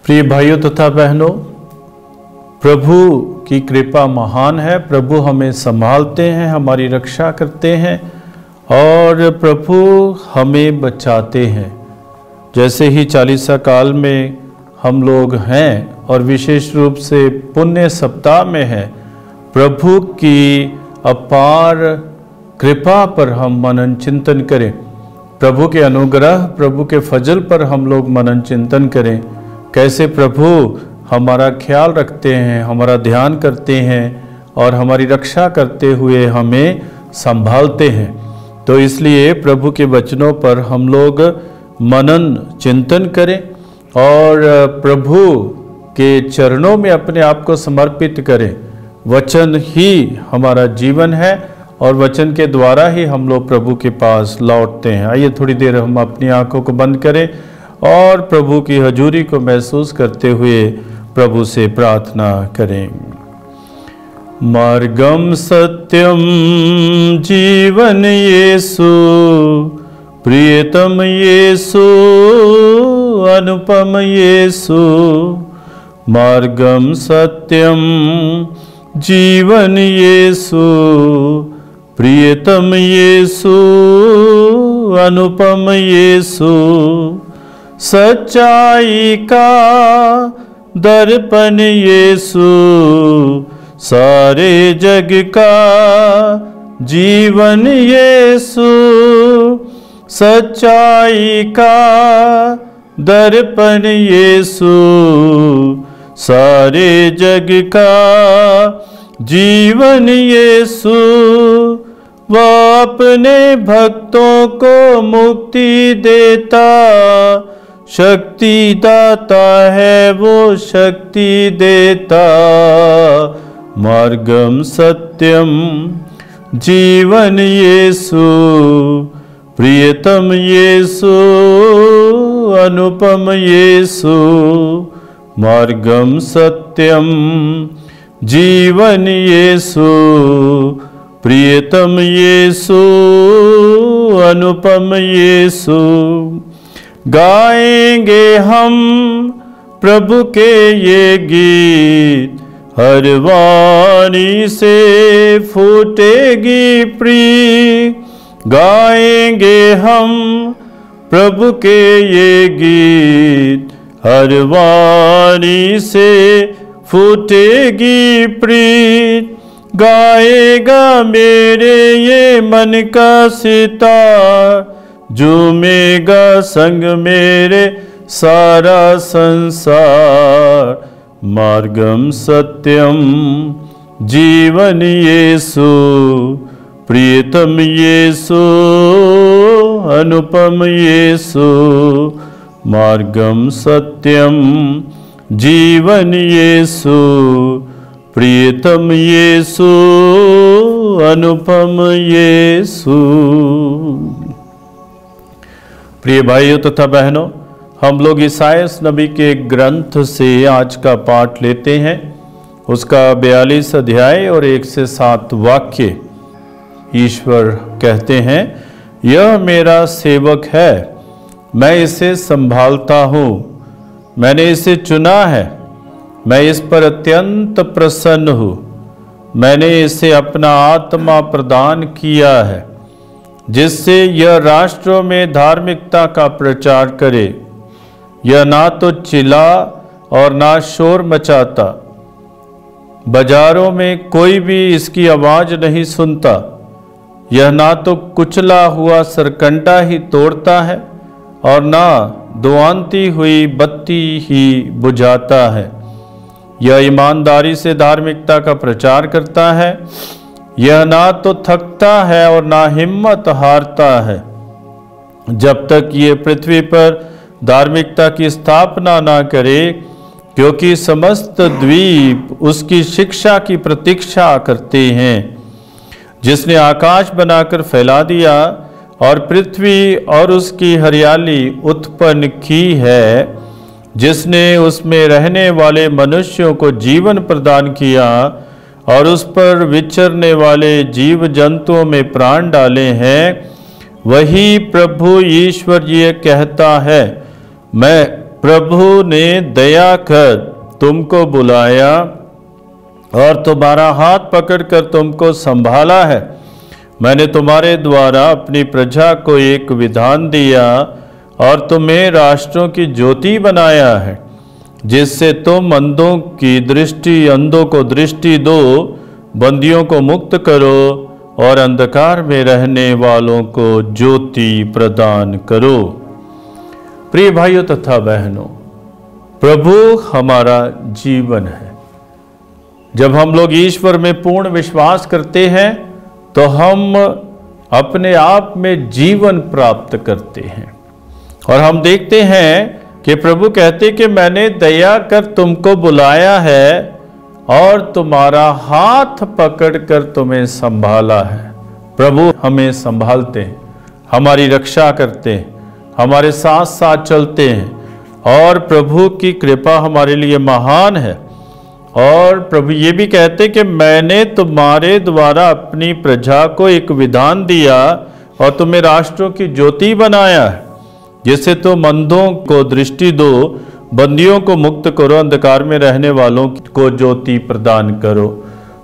प्रिय भाइयों तथा बहनों, प्रभु की कृपा महान है। प्रभु हमें संभालते हैं, हमारी रक्षा करते हैं और प्रभु हमें बचाते हैं। जैसे ही चालीसा काल में हम लोग हैं और विशेष रूप से पुण्य सप्ताह में हैं, प्रभु की अपार कृपा पर हम मनन चिंतन करें। प्रभु के अनुग्रह, प्रभु के फजल पर हम लोग मनन चिंतन करें। कैसे प्रभु हमारा ख्याल रखते हैं, हमारा ध्यान करते हैं और हमारी रक्षा करते हुए हमें संभालते हैं। तो इसलिए प्रभु के वचनों पर हम लोग मनन चिंतन करें और प्रभु के चरणों में अपने आप को समर्पित करें। वचन ही हमारा जीवन है और वचन के द्वारा ही हम लोग प्रभु के पास लौटते हैं। आइए थोड़ी देर हम अपनी आंखों को बंद करें और प्रभु की हजूरी को महसूस करते हुए प्रभु से प्रार्थना करें। मार्गम सत्यम जीवन यीशु, प्रियतम यीशु, अनुपम यीशु। मार्गम सत्यम जीवन यीशु, प्रियतम यीशु, अनुपम यीशु। सच्चाई का दर्पण यीशु, सारे जग का जीवन यीशु। सच्चाई का दर्पण यीशु, सारे जग का जीवन यीशु। वह अपने भक्तों को मुक्ति देता, शक्ति दाता है वो शक्ति देता। मार्गम सत्यम जीवन यीशु, प्रियतम यीशु, अनुपम यीशु। मार्गम सत्यम जीवन यीशु, प्रियतम यीशु, अनुपम यीशु। गाएंगे हम प्रभु के ये गीत, हर वाणी से फूटेगी प्रीत। गाएंगे हम प्रभु के ये गीत, हर वाणी से फूटेगी प्रीत। गाएगा मेरे ये मन का सितार, झूमेगा संग मेरे सारा संसार। मार्गम सत्यम जीवन यीशु, प्रियतम यीशु, अनुपम यीशु। मार्गम सत्यम जीवन यीशु, प्रियतम यीशु, अनुपम यीशु। प्रिय भाइयों तथा बहनों, हम लोग ईसायास नबी के ग्रंथ से आज का पाठ लेते हैं। उसका 42 अध्याय और 1 से 7 वाक्य। ईश्वर कहते हैं, यह मेरा सेवक है, मैं इसे संभालता हूँ, मैंने इसे चुना है, मैं इस पर अत्यंत प्रसन्न हूँ। मैंने इसे अपना आत्मा प्रदान किया है, जिससे यह राष्ट्रों में धार्मिकता का प्रचार करे। यह ना तो चिल्ला और ना शोर मचाता, बाजारों में कोई भी इसकी आवाज़ नहीं सुनता। यह ना तो कुचला हुआ सरकंडा ही तोड़ता है और ना दुआनती हुई बत्ती ही बुझाता है। यह ईमानदारी से धार्मिकता का प्रचार करता है। यह ना तो थकता है और ना हिम्मत हारता है, जब तक ये पृथ्वी पर धार्मिकता की स्थापना ना करे, क्योंकि समस्त द्वीप उसकी शिक्षा की प्रतीक्षा करते हैं। जिसने आकाश बनाकर फैला दिया और पृथ्वी और उसकी हरियाली उत्पन्न की है, जिसने उसमें रहने वाले मनुष्यों को जीवन प्रदान किया और उस पर विचरने वाले जीव जंतुओं में प्राण डाले हैं, वही प्रभु ईश्वर ये कहता है, मैं प्रभु ने दया कर तुमको बुलाया और तुम्हारा हाथ पकड़कर तुमको संभाला है। मैंने तुम्हारे द्वारा अपनी प्रजा को एक विधान दिया और तुम्हें राष्ट्रों की ज्योति बनाया है, जिससे तुम अंधों को दृष्टि दो, बंदियों को मुक्त करो और अंधकार में रहने वालों को ज्योति प्रदान करो। प्रिय भाइयों तथा बहनों, प्रभु हमारा जीवन है। जब हम लोग ईश्वर में पूर्ण विश्वास करते हैं तो हम अपने आप में जीवन प्राप्त करते हैं। और हम देखते हैं कि प्रभु कहते कि मैंने दया कर तुमको बुलाया है और तुम्हारा हाथ पकड़कर तुम्हें संभाला है। प्रभु हमें संभालते हैं, हमारी रक्षा करते हैं, हमारे साथ साथ चलते हैं और प्रभु की कृपा हमारे लिए महान है। और प्रभु ये भी कहते कि मैंने तुम्हारे द्वारा अपनी प्रजा को एक विधान दिया और तुम्हें राष्ट्रों की ज्योति बनाया है, जिससे तुम अंधों को दृष्टि दो, बंदियों को मुक्त करो, अंधकार में रहने वालों को ज्योति प्रदान करो।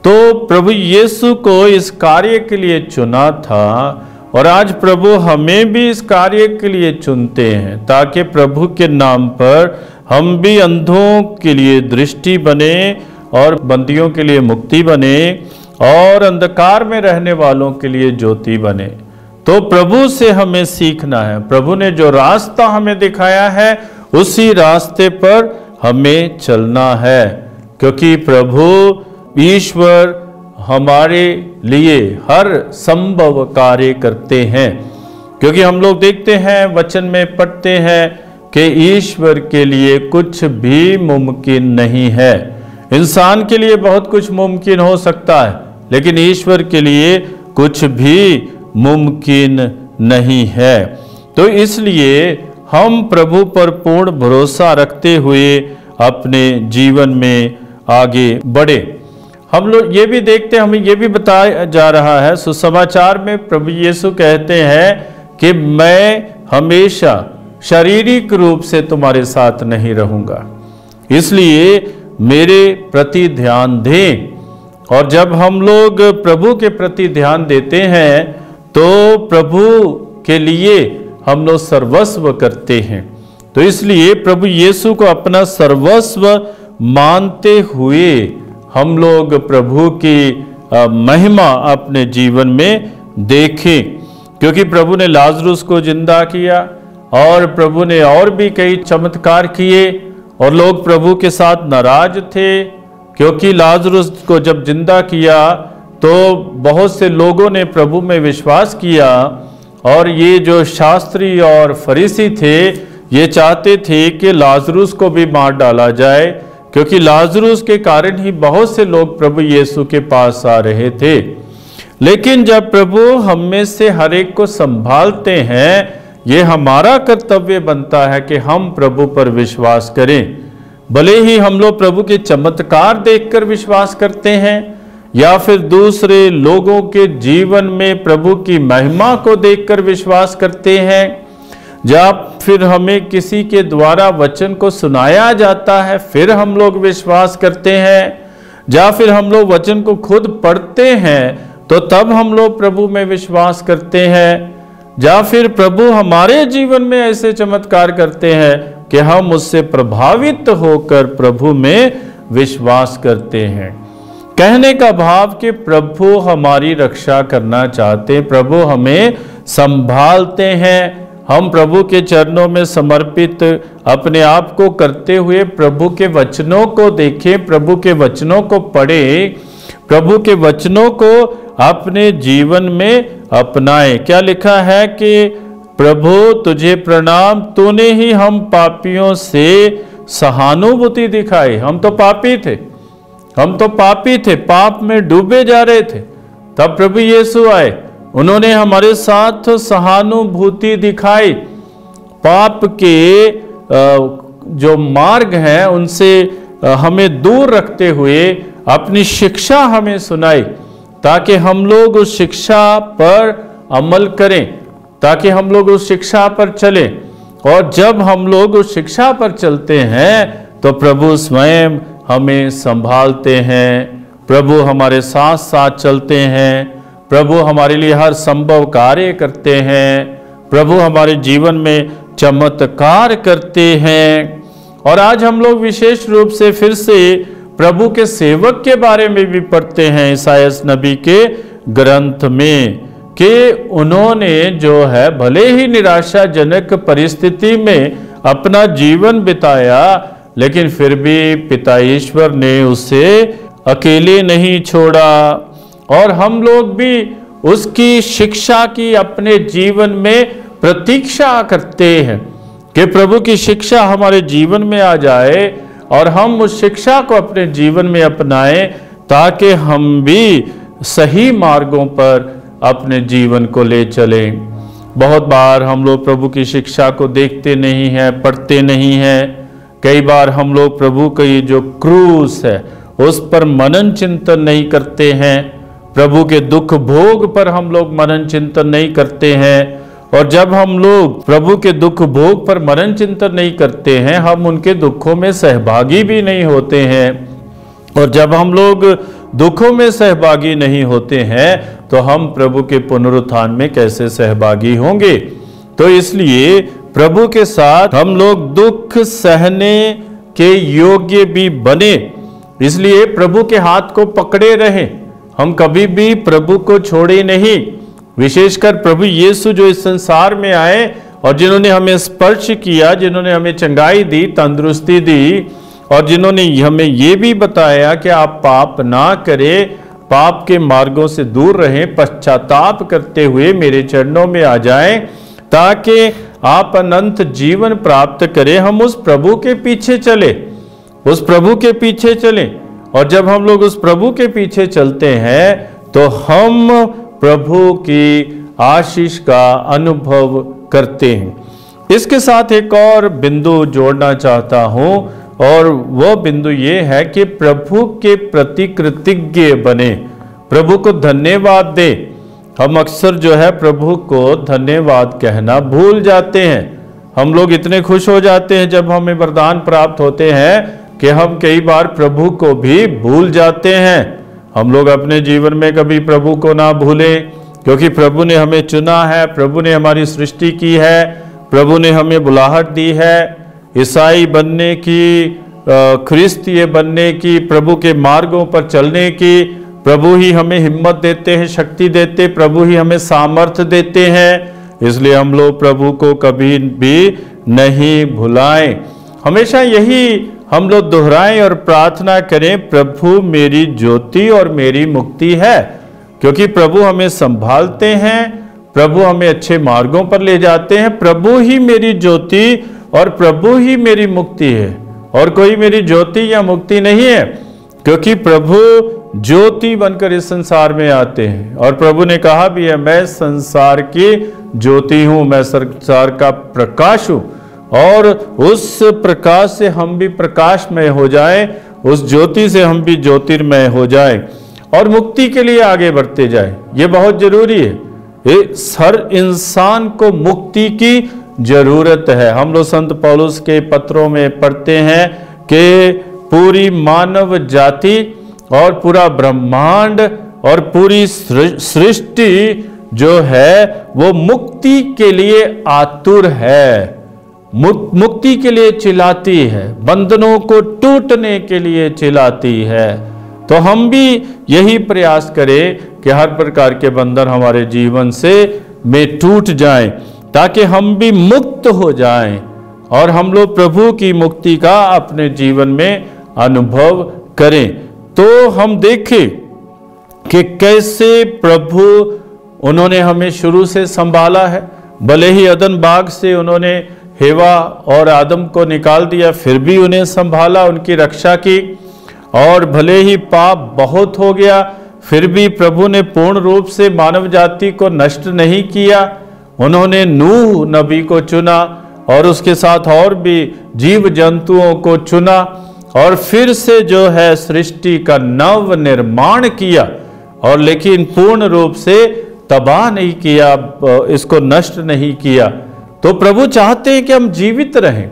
तो प्रभु यीशु को इस कार्य के लिए चुना था और आज प्रभु हमें भी इस कार्य के लिए चुनते हैं, ताकि प्रभु के नाम पर हम भी अंधों के लिए दृष्टि बने और बंदियों के लिए मुक्ति बने और अंधकार में रहने वालों के लिए ज्योति बने। तो प्रभु से हमें सीखना है। प्रभु ने जो रास्ता हमें दिखाया है उसी रास्ते पर हमें चलना है, क्योंकि प्रभु ईश्वर हमारे लिए हर संभव कार्य करते हैं। क्योंकि हम लोग देखते हैं, वचन में पढ़ते हैं कि ईश्वर के लिए कुछ भी मुमकिन नहीं है। इंसान के लिए बहुत कुछ मुमकिन हो सकता है, लेकिन ईश्वर के लिए कुछ भी मुमकिन नहीं है। तो इसलिए हम प्रभु पर पूर्ण भरोसा रखते हुए अपने जीवन में आगे बढ़े। हम लोग ये भी देखते हैं, हमें ये भी बताया जा रहा है सुसमाचार में, प्रभु यीशु कहते हैं कि मैं हमेशा शारीरिक रूप से तुम्हारे साथ नहीं रहूंगा, इसलिए मेरे प्रति ध्यान दें। और जब हम लोग प्रभु के प्रति ध्यान देते हैं तो प्रभु के लिए हम लोग सर्वस्व करते हैं। तो इसलिए प्रभु यीशु को अपना सर्वस्व मानते हुए हम लोग प्रभु की महिमा अपने जीवन में देखें। क्योंकि प्रभु ने लाजरुस को जिंदा किया और प्रभु ने और भी कई चमत्कार किए और लोग प्रभु के साथ नाराज थे, क्योंकि लाजरुस को जब जिंदा किया तो बहुत से लोगों ने प्रभु में विश्वास किया। और ये जो शास्त्री और फरीसी थे, ये चाहते थे कि लाजरुस को भी मार डाला जाए, क्योंकि लाजरुस के कारण ही बहुत से लोग प्रभु यीशु के पास आ रहे थे। लेकिन जब प्रभु हम में से हर एक को संभालते हैं, ये हमारा कर्तव्य बनता है कि हम प्रभु पर विश्वास करें। भले ही हम लोग प्रभु के चमत्कार देखकर विश्वास करते हैं या फिर दूसरे लोगों के जीवन में प्रभु की महिमा को देखकर विश्वास करते हैं, या फिर हमें किसी के द्वारा वचन को सुनाया जाता है फिर हम लोग विश्वास करते हैं, या फिर हम लोग वचन को खुद पढ़ते हैं तो तब हम लोग प्रभु में विश्वास करते हैं, या फिर प्रभु हमारे जीवन में ऐसे चमत्कार करते हैं कि हम उससे प्रभावित होकर प्रभु में विश्वास करते हैं। कहने का भाव कि प्रभु हमारी रक्षा करना चाहते हैं, प्रभु हमें संभालते हैं। हम प्रभु के चरणों में समर्पित अपने आप को करते हुए प्रभु के वचनों को देखें, प्रभु के वचनों को पढ़ें, प्रभु के वचनों को अपने जीवन में अपनाएं। क्या लिखा है कि प्रभु तुझे प्रणाम, तूने ही हम पापियों से सहानुभूति दिखाई। हम तो पापी थे, पाप में डूबे जा रहे थे, तब प्रभु यीशु आए, उन्होंने हमारे साथ सहानुभूति दिखाई। पाप के जो मार्ग हैं उनसे हमें दूर रखते हुए अपनी शिक्षा हमें सुनाई, ताकि हम लोग उस शिक्षा पर अमल करें, ताकि हम लोग उस शिक्षा पर चलें। और जब हम लोग उस शिक्षा पर चलते हैं तो प्रभु स्वयं हमें संभालते हैं, प्रभु हमारे साथ साथ चलते हैं, प्रभु हमारे लिए हर संभव कार्य करते हैं, प्रभु हमारे जीवन में चमत्कार करते हैं। और आज हम लोग विशेष रूप से फिर से प्रभु के सेवक के बारे में भी पढ़ते हैं ईसाया नबी के ग्रंथ में, कि उन्होंने जो है भले ही निराशाजनक परिस्थिति में अपना जीवन बिताया, लेकिन फिर भी पिता ईश्वर ने उसे अकेले नहीं छोड़ा। और हम लोग भी उसकी शिक्षा की अपने जीवन में प्रतीक्षा करते हैं कि प्रभु की शिक्षा हमारे जीवन में आ जाए और हम उस शिक्षा को अपने जीवन में अपनाएं, ताकि हम भी सही मार्गों पर अपने जीवन को ले चलें। बहुत बार हम लोग प्रभु की शिक्षा को देखते नहीं हैं, पढ़ते नहीं हैं। कई बार हम लोग प्रभु का ये जो क्रूस है उस पर मनन चिंतन नहीं करते हैं, प्रभु के दुख भोग पर हम लोग मनन चिंतन नहीं करते हैं। और जब हम लोग प्रभु के दुख भोग पर मनन चिंतन नहीं करते हैं, हम उनके दुखों में सहभागी भी नहीं होते हैं। और जब हम लोग दुखों में सहभागी नहीं होते हैं तो हम प्रभु के पुनरुत्थान में कैसे सहभागी होंगे। तो इसलिए प्रभु के साथ हम लोग दुख सहने के योग्य भी बने, इसलिए प्रभु के हाथ को पकड़े रहें। हम कभी भी प्रभु को छोड़े नहीं। विशेषकर प्रभु यीशु जो इस संसार में आए और जिन्होंने हमें स्पर्श किया, जिन्होंने हमें चंगाई दी, तंदुरुस्ती दी, और जिन्होंने हमें ये भी बताया कि आप पाप ना करें, पाप के मार्गों से दूर रहें, पश्चाताप करते हुए मेरे चरणों में आ जाएं, ताकि आप अनंत जीवन प्राप्त करें। हम उस प्रभु के पीछे चले, उस प्रभु के पीछे चलें। और जब हम लोग उस प्रभु के पीछे चलते हैं तो हम प्रभु की आशीष का अनुभव करते हैं। इसके साथ एक और बिंदु जोड़ना चाहता हूं, और वह बिंदु ये है कि प्रभु के प्रति कृतज्ञ बने, प्रभु को धन्यवाद दे। हम अक्सर जो है प्रभु को धन्यवाद कहना भूल जाते हैं। हम लोग इतने खुश हो जाते हैं जब हमें वरदान प्राप्त होते हैं कि हम कई बार प्रभु को भी भूल जाते हैं। हम लोग अपने जीवन में कभी प्रभु को ना भूलें, क्योंकि प्रभु ने हमें चुना है, प्रभु ने हमारी सृष्टि की है, प्रभु ने हमें बुलाहट दी है ईसाई बनने की, ख्रिस्तीय बनने की, प्रभु के मार्गों पर चलने की। प्रभु ही हमें हिम्मत देते हैं, शक्ति देते, प्रभु ही हमें सामर्थ्य देते हैं। इसलिए हम लोग प्रभु को कभी भी नहीं भुलाएं। हमेशा यही हम लोग दोहराएं और प्रार्थना करें, प्रभु मेरी ज्योति और मेरी मुक्ति है। क्योंकि प्रभु हमें संभालते हैं, प्रभु हमें अच्छे मार्गों पर ले जाते हैं। प्रभु ही मेरी ज्योति और प्रभु ही मेरी मुक्ति है, और कोई मेरी ज्योति या मुक्ति नहीं है। क्योंकि प्रभु ज्योति बनकर इस संसार में आते हैं, और प्रभु ने कहा भी है, मैं संसार की ज्योति हूं, मैं संसार का प्रकाश हूं। और उस प्रकाश से हम भी प्रकाशमय हो जाएं, उस ज्योति से हम भी ज्योतिर्मय हो जाएं और मुक्ति के लिए आगे बढ़ते जाएं। ये बहुत जरूरी है। हर इंसान को मुक्ति की जरूरत है। हम लोग संत पौलुस के पत्रों में पढ़ते हैं कि पूरी मानव जाति और पूरा ब्रह्मांड और पूरी सृष्टि जो है वो मुक्ति के लिए आतुर है, मुक्ति के लिए चिल्लाती है, बंधनों को टूटने के लिए चिल्लाती है। तो हम भी यही प्रयास करें कि हर प्रकार के बंधन हमारे जीवन से में टूट जाएं, ताकि हम भी मुक्त हो जाएं और हम लोग प्रभु की मुक्ति का अपने जीवन में अनुभव करें। तो हम देखें कि कैसे प्रभु उन्होंने हमें शुरू से संभाला है। भले ही अदन बाग से उन्होंने हेवा और आदम को निकाल दिया, फिर भी उन्हें संभाला, उनकी रक्षा की। और भले ही पाप बहुत हो गया, फिर भी प्रभु ने पूर्ण रूप से मानव जाति को नष्ट नहीं किया। उन्होंने नूह नबी को चुना और उसके साथ और भी जीव जंतुओं को चुना, और फिर से जो है सृष्टि का नव निर्माण किया, और लेकिन पूर्ण रूप से तबाह नहीं किया, इसको नष्ट नहीं किया। तो प्रभु चाहते हैं कि हम जीवित रहें,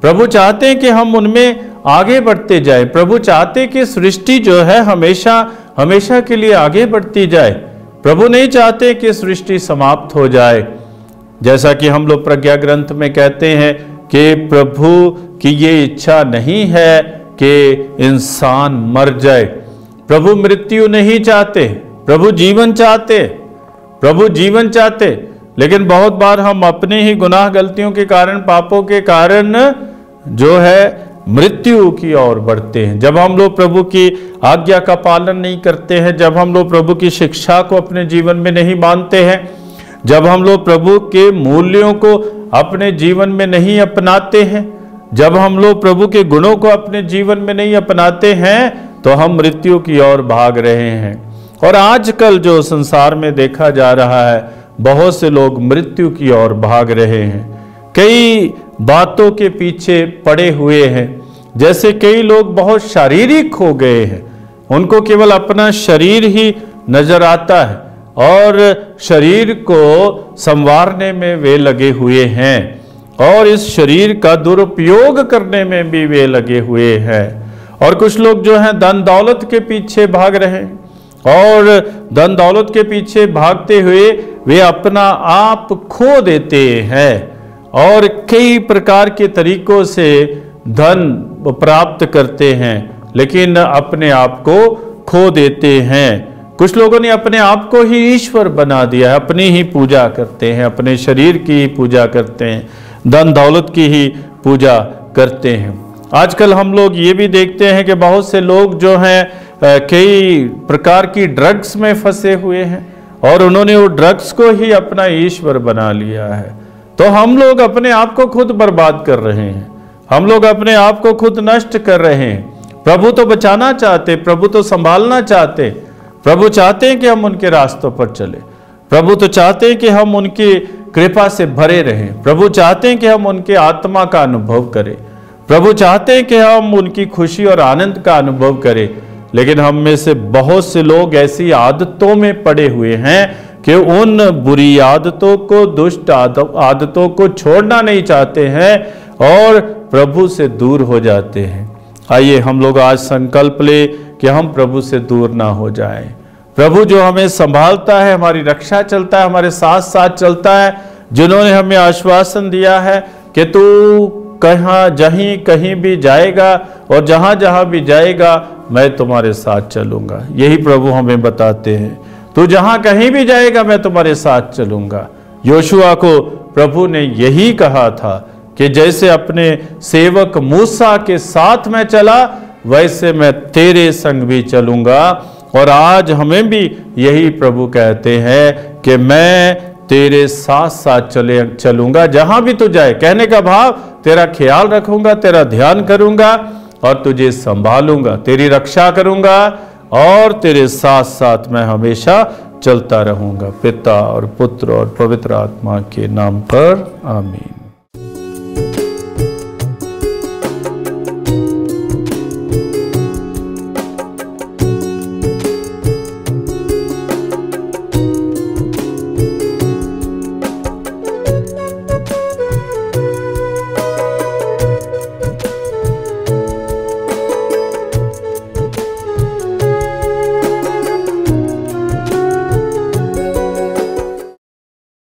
प्रभु चाहते हैं कि हम उनमें आगे बढ़ते जाएं, प्रभु चाहते हैं कि सृष्टि जो है हमेशा हमेशा के लिए आगे बढ़ती जाए। प्रभु नहीं चाहते कि सृष्टि समाप्त हो जाए। जैसा कि हम लोग प्रज्ञा ग्रंथ में कहते हैं कि प्रभु की ये इच्छा नहीं है कि इंसान मर जाए। प्रभु मृत्यु नहीं चाहते, प्रभु जीवन चाहते, प्रभु जीवन चाहते। लेकिन बहुत बार हम अपने ही गुनाह गलतियों के कारण, पापों के कारण जो है मृत्यु की ओर बढ़ते हैं। जब हम लोग प्रभु की आज्ञा का पालन नहीं करते हैं, जब हम लोग प्रभु की शिक्षा को अपने जीवन में नहीं मानते हैं, जब हम लोग प्रभु के मूल्यों को अपने जीवन में नहीं अपनाते हैं, जब हम लोग प्रभु के गुणों को अपने जीवन में नहीं अपनाते हैं, तो हम मृत्यु की ओर भाग रहे हैं। और आजकल जो संसार में देखा जा रहा है, बहुत से लोग मृत्यु की ओर भाग रहे हैं, कई बातों के पीछे पड़े हुए हैं। जैसे कई लोग बहुत शारीरिक हो गए हैं, उनको केवल अपना शरीर ही नजर आता है और शरीर को संवारने में वे लगे हुए हैं और इस शरीर का दुरुपयोग करने में भी वे लगे हुए हैं। और कुछ लोग जो हैं धन दौलत के पीछे भाग रहे हैं और धन दौलत के पीछे भागते हुए वे अपना आप खो देते हैं और कई प्रकार के तरीकों से धन प्राप्त करते हैं, लेकिन अपने आप को खो देते हैं। कुछ लोगों ने अपने आप को ही ईश्वर बना दिया है, अपनी ही पूजा करते हैं, अपने शरीर की ही पूजा करते हैं, धन दौलत की ही पूजा करते हैं। आजकल हम लोग ये भी देखते हैं कि बहुत से लोग जो हैं कई प्रकार की ड्रग्स में फंसे हुए हैं और उन्होंने वो ड्रग्स को ही अपना ईश्वर बना लिया है। तो हम लोग अपने आप को खुद बर्बाद कर रहे हैं, हम लोग अपने आप को खुद नष्ट कर रहे हैं। प्रभु तो बचाना चाहते, प्रभु तो संभालना चाहते, प्रभु चाहते हैं कि हम उनके रास्तों पर चले, प्रभु तो चाहते हैं कि हम उनकी कृपा से भरे रहें, प्रभु चाहते हैं कि हम उनके आत्मा का अनुभव करें, प्रभु चाहते हैं कि हम उनकी खुशी और आनंद का अनुभव करें। लेकिन हम में से बहुत से लोग ऐसी आदतों में पड़े हुए हैं कि उन बुरी आदतों को, दुष्ट आदतों को छोड़ना नहीं चाहते हैं और प्रभु से दूर हो जाते हैं। आइए हम लोग आज संकल्प ले कि हम प्रभु से दूर ना हो जाएं। प्रभु जो हमें संभालता है, हमारी रक्षा चलता है, हमारे साथ साथ चलता है, जिन्होंने हमें आश्वासन दिया है कि तू कहीं भी जाएगा और जहां जहां भी जाएगा मैं तुम्हारे साथ चलूंगा। यही प्रभु हमें बताते हैं, तू जहां कहीं भी जाएगा मैं तुम्हारे साथ चलूंगा। योशुआ को प्रभु ने यही कहा था कि जैसे अपने सेवक मूसा के साथ मैं चला, वैसे मैं तेरे संग भी चलूंगा। और आज हमें भी यही प्रभु कहते हैं कि मैं तेरे साथ साथ चलूंगा जहां भी तू जाए। कहने का भाव, तेरा ख्याल रखूंगा, तेरा ध्यान करूंगा और तुझे संभालूंगा, तेरी रक्षा करूंगा और तेरे साथ साथ मैं हमेशा चलता रहूंगा। पिता और पुत्र और पवित्र आत्मा के नाम पर आमीन।